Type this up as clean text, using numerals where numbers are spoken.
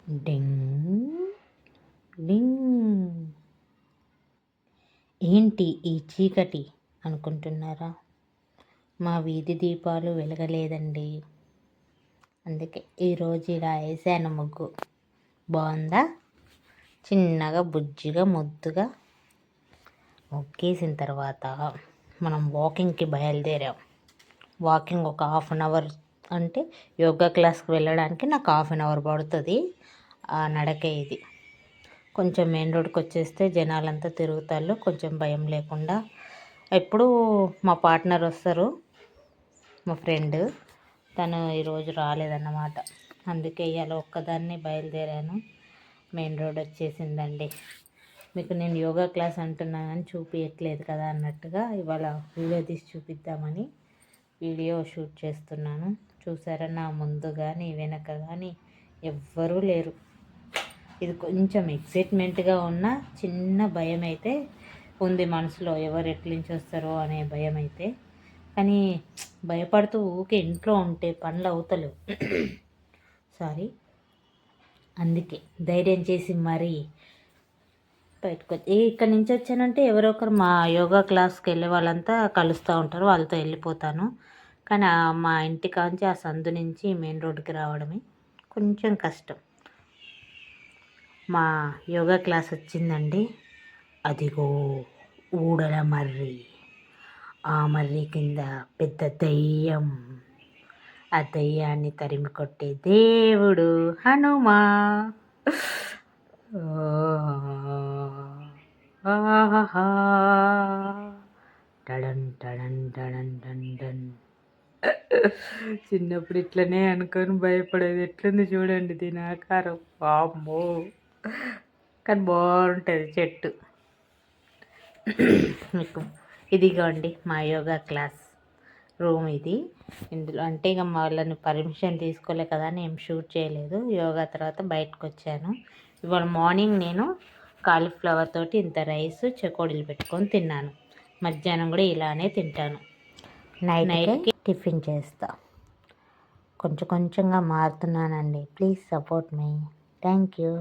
డింగ్ డింగ్. ఏంటి ఈ చీకటి అనుకుంటున్నారా? మా వీధి దీపాలు వెలగలేదండి, అందుకే ఈరోజు ఇలా వేసాను ముగ్గు. బాగుందా? చిన్నగా బుజ్జిగా ముద్దుగా ముగ్గేసిన తర్వాత మనం వాకింగ్కి బయలుదేరాం. వాకింగ్ ఒక 1/2 అవర్, అంటే యోగా క్లాస్కి వెళ్ళడానికి నాకు 1/2 అవర్ పడుతుంది. ఆ నడకే ఇది. కొంచెం మెయిన్ రోడ్కి వచ్చేస్తే జనాలంతా తిరుగుతారు, కొంచెం భయం లేకుండా. ఎప్పుడు మా పార్ట్నర్ వస్తారు, మా ఫ్రెండ్, తను ఈరోజు రాలేదన్నమాట. అందుకే ఇవాళ ఒక్కదాన్ని బయలుదేరాను. మెయిన్ రోడ్ వచ్చేసిందండి. మీకు నేను యోగా క్లాస్ అంటున్నా కానీ చూపించట్లేదు కదా అన్నట్టుగా ఇవాళ వీడియో తీసి చూపిద్దామని వీడియో షూట్ చేస్తున్నాను. చూసారా, నా ముందు కానీ వెనక కానీ ఎవ్వరూ లేరు. ఇది కొంచెం ఎక్సైట్మెంట్గా ఉన్న చిన్న భయం అయితే ఉంది మనసులో, ఎవరు ఎట్లించి వస్తారో అనే భయం అయితే. కానీ భయపడుతూ ఊకే ఇంట్లో ఉంటే పనులు అవుతలేవు. సారీ. అందుకే ధైర్యం చేసి మరీ బయటకు వచ్చి ఇక్కడి నుంచి వచ్చానంటే ఎవరో ఒకరు మా యోగా క్లాస్కి వెళ్ళే వాళ్ళంతా కలుస్తూ ఉంటారు, వాళ్ళతో వెళ్ళిపోతాను. కానీ మా ఇంటి కాంచి ఆ సందు నుంచి మెయిన్ రోడ్డుకి రావడమే కొంచెం కష్టం. మా యోగా క్లాస్ వచ్చిందండి. అదిగో ఊడల మర్రి, ఆ మర్రి కింద పెద్ద దయ్యం. ఆ దయ్యాన్ని తరిమి కొట్టే దేవుడు హనుమా. ఆహా టడన్ టడన్ టడన్ టన్ టన్. చిన్నప్పుడు ఇట్లనే అనుకొని భయపడేది. ఎట్లుంది చూడండి దీని ఆకారం, వామ్మో. కానీ బాగుంటుంది చెట్టు. మీకు ఇదిగోండి మా యోగా క్లాస్ రూమ్ ఇది. ఇందులో అంటే ఇక వాళ్ళని పర్మిషన్ తీసుకోలే కదా అని ఏం షూట్ చేయలేదు. యోగా తర్వాత బయటకు వచ్చాను. ఇవాళ మార్నింగ్ నేను కాలీఫ్లవర్ తోటి ఇంత రైస్ చెకోడీలు పెట్టుకొని తిన్నాను. మధ్యాహ్నం కూడా ఇలానే తింటాను. నైట్కి టిఫిన్ చేస్తా. కొంచెం కొంచెంగా మారుతున్నానండి. Please support me. Thank you.